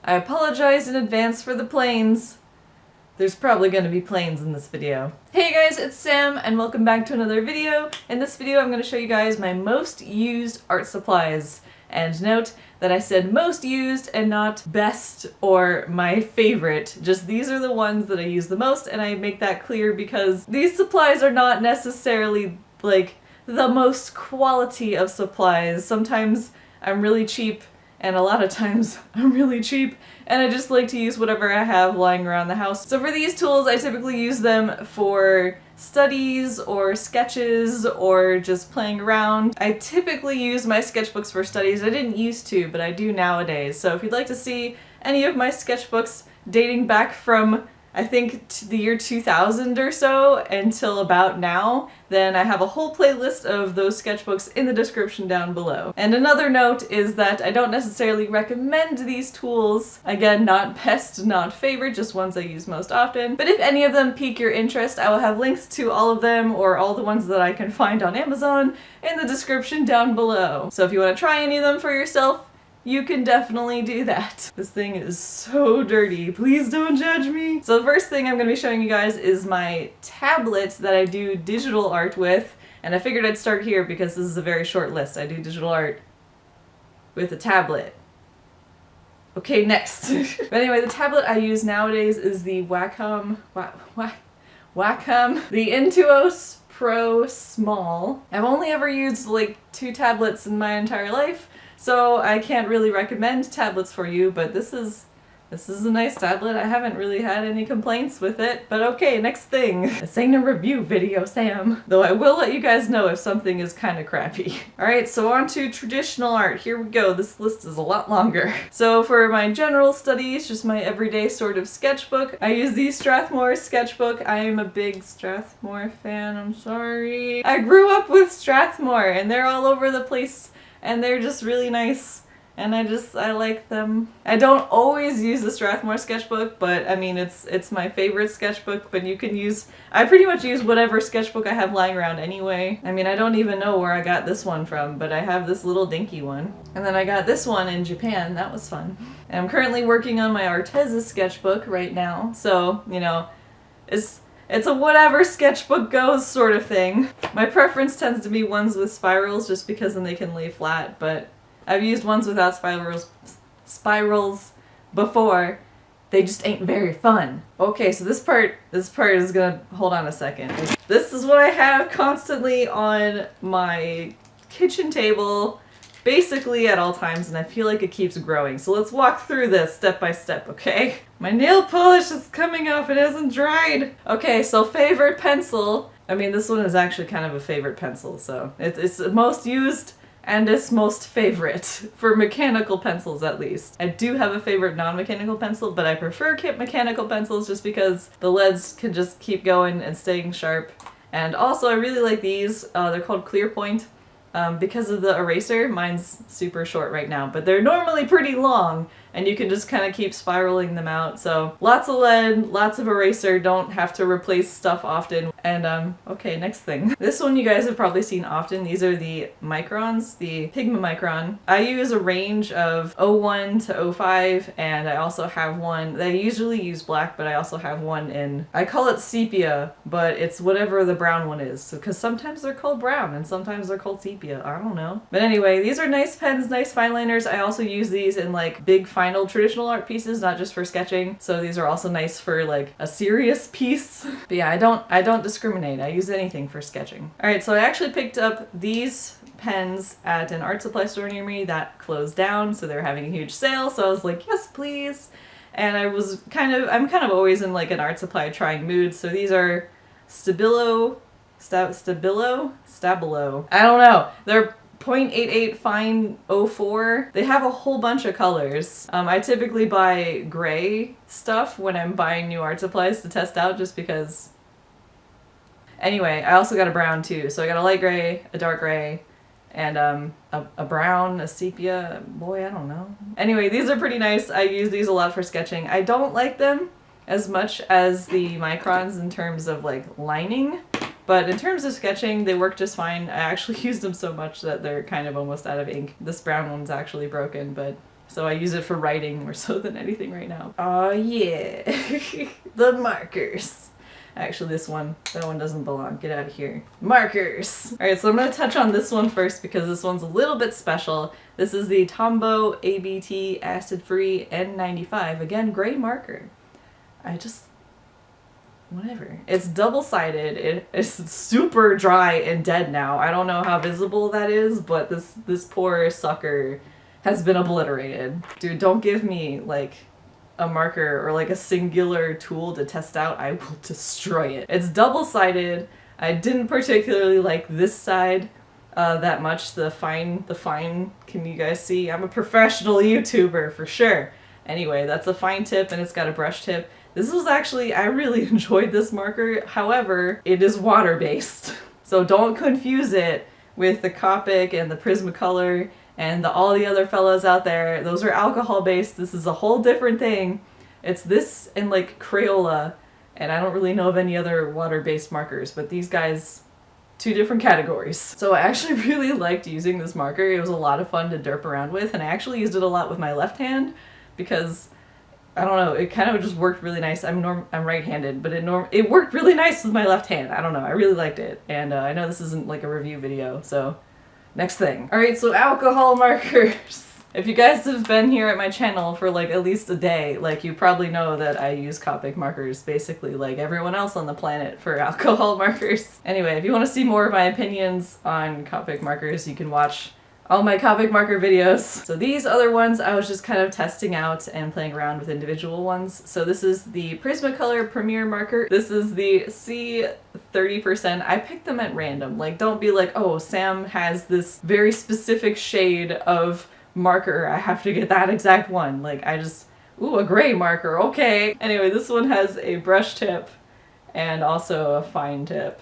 I apologize in advance for the planes. There's probably going to be planes in this video. Hey guys, it's Sam and welcome back to another video. In this video I'm going to show you guys my most used art supplies. And note that I said most used and not best or my favorite. Just these are the ones that I use the most, and I make that clear because these supplies are not necessarily like the most quality of supplies. Sometimes I'm really cheap and a lot of times I'm really cheap and I just like to use whatever I have lying around the house. So for these tools I typically use them for studies or sketches or just playing around. I typically use my sketchbooks for studies. I didn't used to, but I do nowadays. So if you'd like to see any of my sketchbooks dating back from I think the year 2000 or so until about now, then I have a whole playlist of those sketchbooks in the description down below. And another note is that I don't necessarily recommend these tools. Again, not best, not favorite, just ones I use most often. But if any of them pique your interest, I will have links to all of them or all the ones that I can find on Amazon in the description down below. So if you want to try any of them for yourself, you can definitely do that. This thing is so dirty. Please don't judge me. So the first thing I'm going to be showing you guys is my tablet that I do digital art with. And I figured I'd start here because this is a very short list. I do digital art with a tablet. Okay, next. But anyway, the tablet I use nowadays is the Wacom, the Intuos Pro Small. I've only ever used like 2 tablets in my entire life. So I can't really recommend tablets for you, but this is a nice tablet. I haven't really had any complaints with it, but okay, next thing. This ain't a review video, Sam. Though I will let you guys know if something is kind of crappy. Alright, so on to traditional art. Here we go. This list is a lot longer. So for my general studies, just my everyday sort of sketchbook, I use the Strathmore sketchbook. I am a big Strathmore fan, I'm sorry. I grew up with Strathmore and they're all over the place. And they're just really nice, and I like them. I don't always use the Strathmore sketchbook, but I mean it's my favorite sketchbook, but you can use, I pretty much use whatever sketchbook I have lying around anyway. I mean, I don't even know where I got this one from, but I have this little dinky one. And then I got this one in Japan, that was fun. And I'm currently working on my Arteza sketchbook right now, so, you know, it's a whatever sketchbook goes sort of thing. My preference tends to be ones with spirals just because then they can lay flat, but I've used ones without spirals before. They just ain't very fun. Okay, so this part is gonna, hold on a second. This is what I have constantly on my kitchen table, basically at all times, and I feel like it keeps growing. So let's walk through this step by step, okay? My nail polish is coming off, it hasn't dried. Okay, so favorite pencil. I mean, this one is actually kind of a favorite pencil, so it's most used and it's most favorite for mechanical pencils at least. I do have a favorite non-mechanical pencil, but I prefer mechanical pencils just because the leads can just keep going and staying sharp. And also I really like these, they're called Clear Point. Because of the eraser, mine's super short right now, but they're normally pretty long, and you can just kind of keep spiraling them out. So lots of lead, lots of eraser, don't have to replace stuff often. And okay, next thing. This one you guys have probably seen often. These are the microns, the Pigma micron. I use a range of 01 to 05, and I also have one, I usually use black, but I also have one in, I call it sepia, but it's whatever the brown one is, because sometimes they're called brown and sometimes they're called sepia. I don't know. But anyway, these are nice pens, nice fine liners. I also use these in like big final traditional art pieces, not just for sketching. So these are also nice for like a serious piece. But yeah, I don't discriminate. I use anything for sketching. Alright, so I actually picked up these pens at an art supply store near me that closed down, so they're having a huge sale. So I was like, yes, please. And I'm kind of always in like an art supply trying mood. So these are Stabilo, I don't know. They're 0.88 fine 04. They have a whole bunch of colors. I typically buy gray stuff when I'm buying new art supplies to test out just because. Anyway, I also got a brown too. So I got a light gray, a dark gray, and a brown, a sepia. Boy, I don't know. Anyway, these are pretty nice. I use these a lot for sketching. I don't like them as much as the microns in terms of like lining. But in terms of sketching, they work just fine. I actually used them so much that they're kind of almost out of ink. This brown one's actually broken, but So I use it for writing more so than anything right now. Oh yeah, the markers. Actually, that one doesn't belong. Get out of here. Markers! Alright, so I'm going to touch on this one first because this one's a little bit special. This is the Tombow ABT acid-free N95. Again, gray marker. Whatever. It's double-sided. It is super dry and dead now. I don't know how visible that is, but this poor sucker has been obliterated. Dude, don't give me, like, a marker or like a singular tool to test out. I will destroy it. It's double-sided. I didn't particularly like this side that much. The fine, can you guys see? I'm a professional YouTuber for sure. Anyway, that's a fine tip and it's got a brush tip. This was actually, I really enjoyed this marker. However, it is water-based. So don't confuse it with the Copic and the Prismacolor and all the other fellas out there. Those are alcohol-based. This is a whole different thing. It's this and like Crayola, and I don't really know of any other water-based markers, but these guys, two different categories. So I actually really liked using this marker. It was a lot of fun to derp around with, and I actually used it a lot with my left hand because, I don't know, it kind of just worked really nice. I'm right-handed, but it worked really nice with my left hand. I don't know, I really liked it. And I know this isn't like a review video, so next thing. Alright, so alcohol markers. If you guys have been here at my channel for like at least a day, like you probably know that I use Copic markers basically like everyone else on the planet for alcohol markers. Anyway, if you want to see more of my opinions on Copic markers, you can watch all my Copic marker videos. So these other ones I was just kind of testing out and playing around with individual ones. So this is the Prismacolor Premier marker. This is the C30%. I picked them at random. Like, don't be like, oh, Sam has this very specific shade of marker. I have to get that exact one. Like, ooh, a gray marker, okay. Anyway, this one has a brush tip and also a fine tip.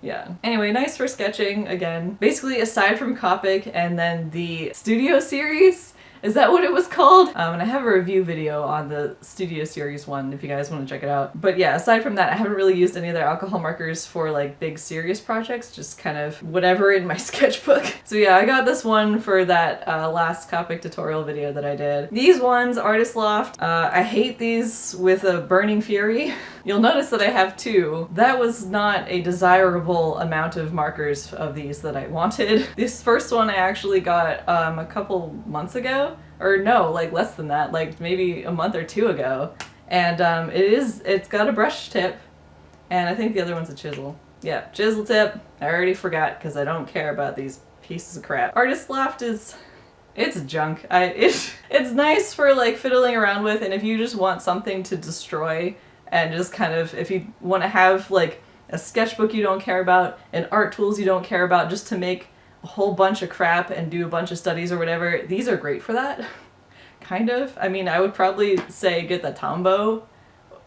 Yeah. Anyway, nice for sketching, again. Basically, aside from Copic and then the Studio Series, is that what it was called? And I have a review video on the Studio Series one if you guys want to check it out. But yeah, aside from that, I haven't really used any other alcohol markers for like big serious projects, just kind of whatever in my sketchbook. So yeah, I got this one for that last Copic tutorial video that I did. These ones, Artist Loft, I hate these with a burning fury. You'll notice that I have two. That was not a desirable amount of markers of these that I wanted. This first one I actually got a couple months ago. Or no, like less than that, like maybe a month or two ago. And it's got a brush tip, and I think the other one's a chisel. Yeah, chisel tip. I already forgot because I don't care about these pieces of crap. Artist Loft it's junk. It's nice for like fiddling around with, and if you just want something to destroy and just kind of, if you want to have like a sketchbook you don't care about and art tools you don't care about just to make a whole bunch of crap and do a bunch of studies or whatever, these are great for that. Kind of. I mean, I would probably say get the Tombow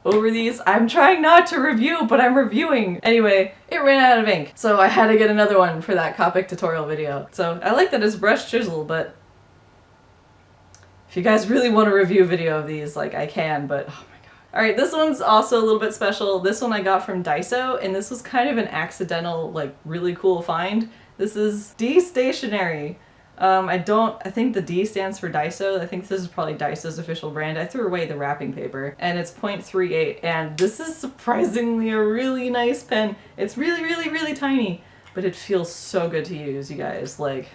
over these. I'm trying not to review, but I'm reviewing. Anyway, it ran out of ink, so I had to get another one for that Copic tutorial video. So I like that it's brush chisel, but if you guys really want a review video of these, like I can, but oh my god. Alright, this one's also a little bit special. This one I got from Daiso, and this was kind of an accidental, like really cool find. This is D Stationery. I think the D stands for Daiso. I think this is probably Daiso's official brand. I threw away the wrapping paper, and it's 0.38, and this is surprisingly a really nice pen. It's really, really, really tiny, but it feels so good to use, you guys. Like,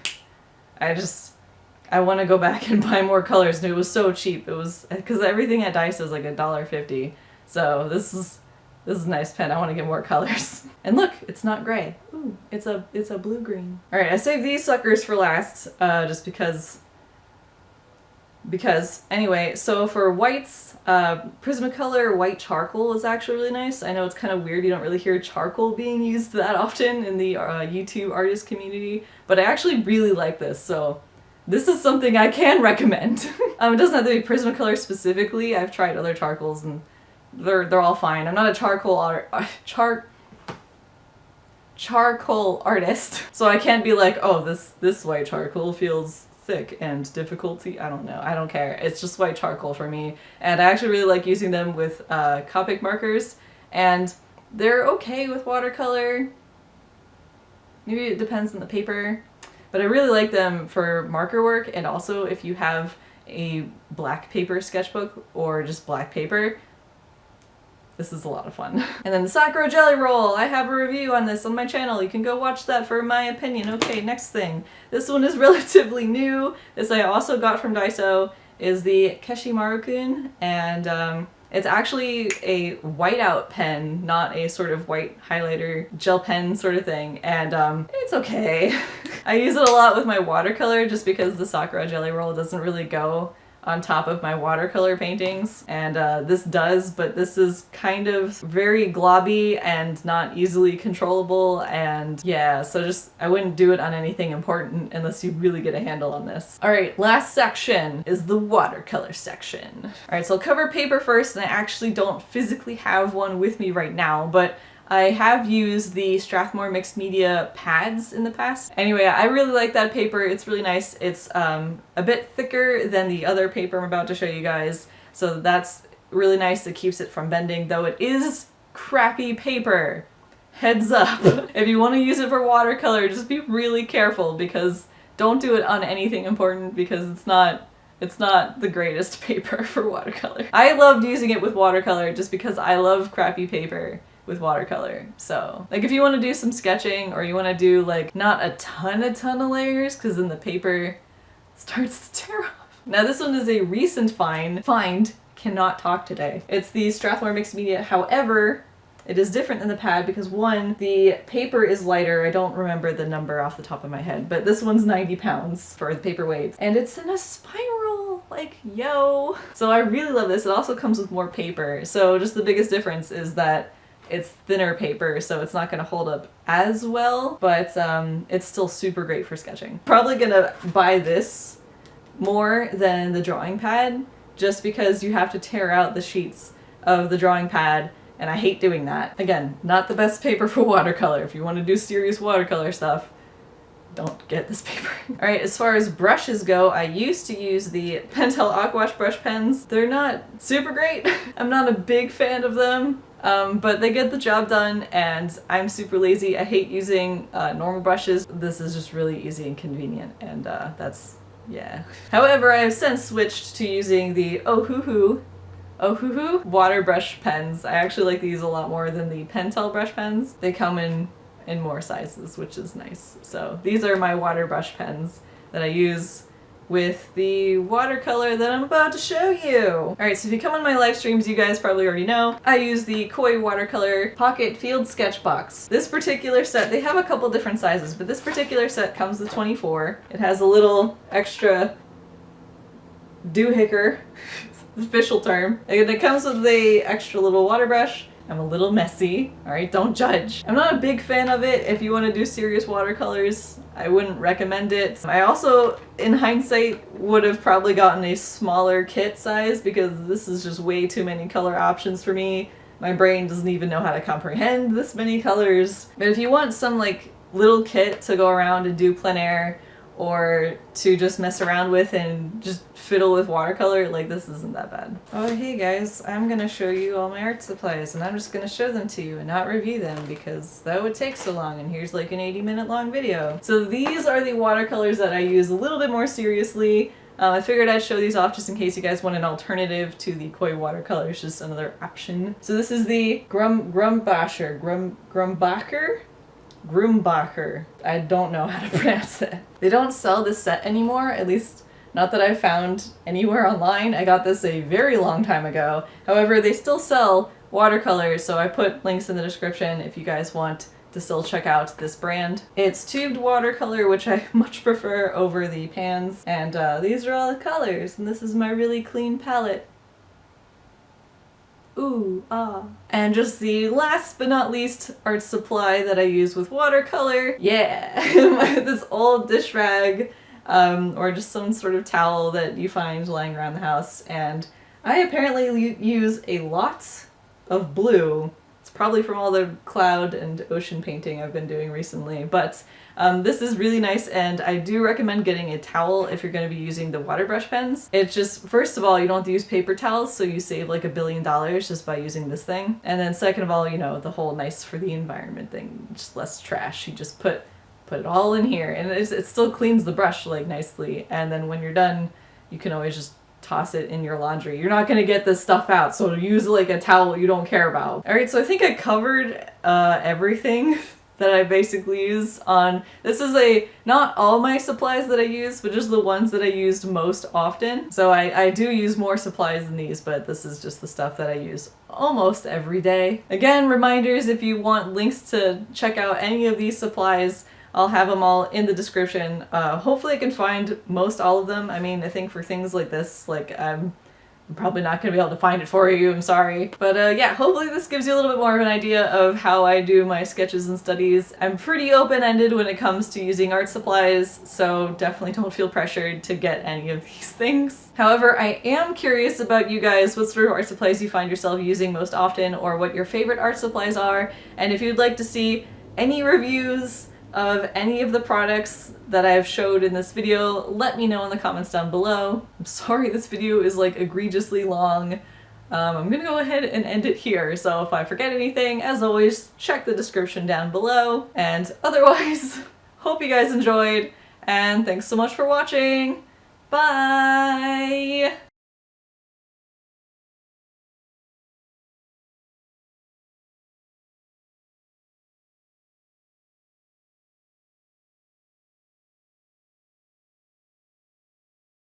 I want to go back and buy more colors, and it was so cheap. It was, because everything at Daiso is like $1.50, so this is a nice pen. I want to get more colors. And look, it's not gray. Ooh, it's a blue-green. Alright, I saved these suckers for last, just because. Anyway, so for whites, Prismacolor White Charcoal is actually really nice. I know it's kind of weird, you don't really hear charcoal being used that often in the YouTube artist community, but I actually really like this, so this is something I can recommend. It doesn't have to be Prismacolor specifically. I've tried other charcoals and they're all fine. I'm not a charcoal artist, so I can't be like, oh, this white charcoal feels thick and difficulty. I don't know. I don't care. It's just white charcoal for me, and I actually really like using them with Copic markers, and they're okay with watercolor. Maybe it depends on the paper. but I really like them for marker work, and also if you have a black paper sketchbook or just black paper, this is a lot of fun. And then the Sakura Jelly Roll, I have a review on this on my channel. You can go watch that for my opinion. Okay, next thing. This one is relatively new. This I also got from Daiso, is the Keshimaru-kun, and it's actually a whiteout pen, not a sort of white highlighter gel pen sort of thing, and it's okay. I use it a lot with my watercolor just because the Sakura Jelly Roll doesn't really go on top of my watercolor paintings, and this does, but this is kind of very globby and not easily controllable, and yeah, so just I wouldn't do it on anything important unless you really get a handle on this. Alright, last section is the watercolor section. Alright, so I'll cover paper first, and I actually don't physically have one with me right now, but I have used the Strathmore Mixed Media pads in the past. Anyway, I really like that paper. It's really nice. It's a bit thicker than the other paper I'm about to show you guys, so that's really nice. It keeps it from bending, though it is crappy paper. Heads up. If you want to use it for watercolor, just be really careful, because don't do it on anything important, because it's not the greatest paper for watercolor. I loved using it with watercolor just because I love crappy paper with watercolor. So like if you want to do some sketching, or you want to do like not a ton of layers, because then the paper starts to tear off. Now this one is a recent find, cannot talk today. It's the Strathmore Mixed Media, however it is different than the pad because one, the paper is lighter. I don't remember the number off the top of my head, but this one's 90 pounds for the paper weight, and it's in a spiral, like yo. So I really love this. It also comes with more paper, so just the biggest difference is that it's thinner paper, so it's not going to hold up as well, but it's still super great for sketching. Probably gonna buy this more than the drawing pad, just because you have to tear out the sheets of the drawing pad, and I hate doing that. Again, not the best paper for watercolor. If you want to do serious watercolor stuff, don't get this paper. Alright, as far as brushes go, I used to use the Pentel Aquash brush pens. They're not super great. I'm not a big fan of them. But they get the job done, and I'm super lazy. I hate using normal brushes. This is just really easy and convenient, and that's, yeah. However, I have since switched to using the Ohuhu water brush pens. I actually like these a lot more than the Pentel brush pens. They come in more sizes, which is nice. So these are my water brush pens that I use with the watercolor that I'm about to show you. Alright, so if you come on my live streams, you guys probably already know, I use the Koi Watercolor Pocket Field Sketch Box. This particular set, they have a couple different sizes, but this particular set comes with 24. It has a little extra doohicker, official term, and it comes with the extra little water brush. I'm a little messy, alright, don't judge. I'm not a big fan of it. If you want to do serious watercolors, I wouldn't recommend it. I also, in hindsight, would have probably gotten a smaller kit size, because this is just way too many color options for me. My brain doesn't even know how to comprehend this many colors. But if you want some like little kit to go around and do plein air, or to just mess around with and just fiddle with watercolor, like this isn't that bad. Oh hey guys, I'm gonna show you all my art supplies, and I'm just gonna show them to you and not review them because that would take so long, and here's like an 80-minute long video. So these are the watercolors that I use a little bit more seriously. I figured I'd show these off just in case you guys want an alternative to the Koi watercolors, just another option. So this is the Grumbacher. I don't know how to pronounce it. They don't sell this set anymore, at least not that I found anywhere online. I got this a very long time ago. However, they still sell watercolors, so I put links in the description if you guys want to still check out this brand. It's tubed watercolor, which I much prefer over the pans, and these are all the colors, and this is my really clean palette. Ooh, ah. And just the last but not least art supply that I use with watercolor. Yeah, this old dish rag, or just some sort of towel that you find lying around the house. And I apparently use a lot of blue. It's probably from all the cloud and ocean painting I've been doing recently, but this is really nice, and I do recommend getting a towel if you're going to be using the water brush pens. It's just, first of all, you don't have to use paper towels, so you save like $1 billion just by using this thing. And then second of all, you know, the whole nice for the environment thing, just less trash. You just put put it all in here, and it still cleans the brush like nicely, and then when you're done you can always just toss it in your laundry. You're not gonna get this stuff out, so use like a towel you don't care about. Alright, so I think I covered everything that I basically use on, this is not all my supplies that I use, but just the ones that I used most often. So I do use more supplies than these, but this is just the stuff that I use almost every day. Again, reminders, if you want links to check out any of these supplies, I'll have them all in the description. Hopefully I can find most all of them. I mean, I think for things like this, like I'm probably not going to be able to find it for you, I'm sorry. But yeah, hopefully this gives you a little bit more of an idea of how I do my sketches and studies. I'm pretty open-ended when it comes to using art supplies, so definitely don't feel pressured to get any of these things. However, I am curious about you guys, what sort of art supplies you find yourself using most often, or what your favorite art supplies are, and if you'd like to see any reviews of any of the products that I've showed in this video, let me know in the comments down below. I'm sorry this video is like egregiously long. I'm gonna go ahead and end it here, so if I forget anything, as always, check the description down below. And otherwise, hope you guys enjoyed, and thanks so much for watching! Bye!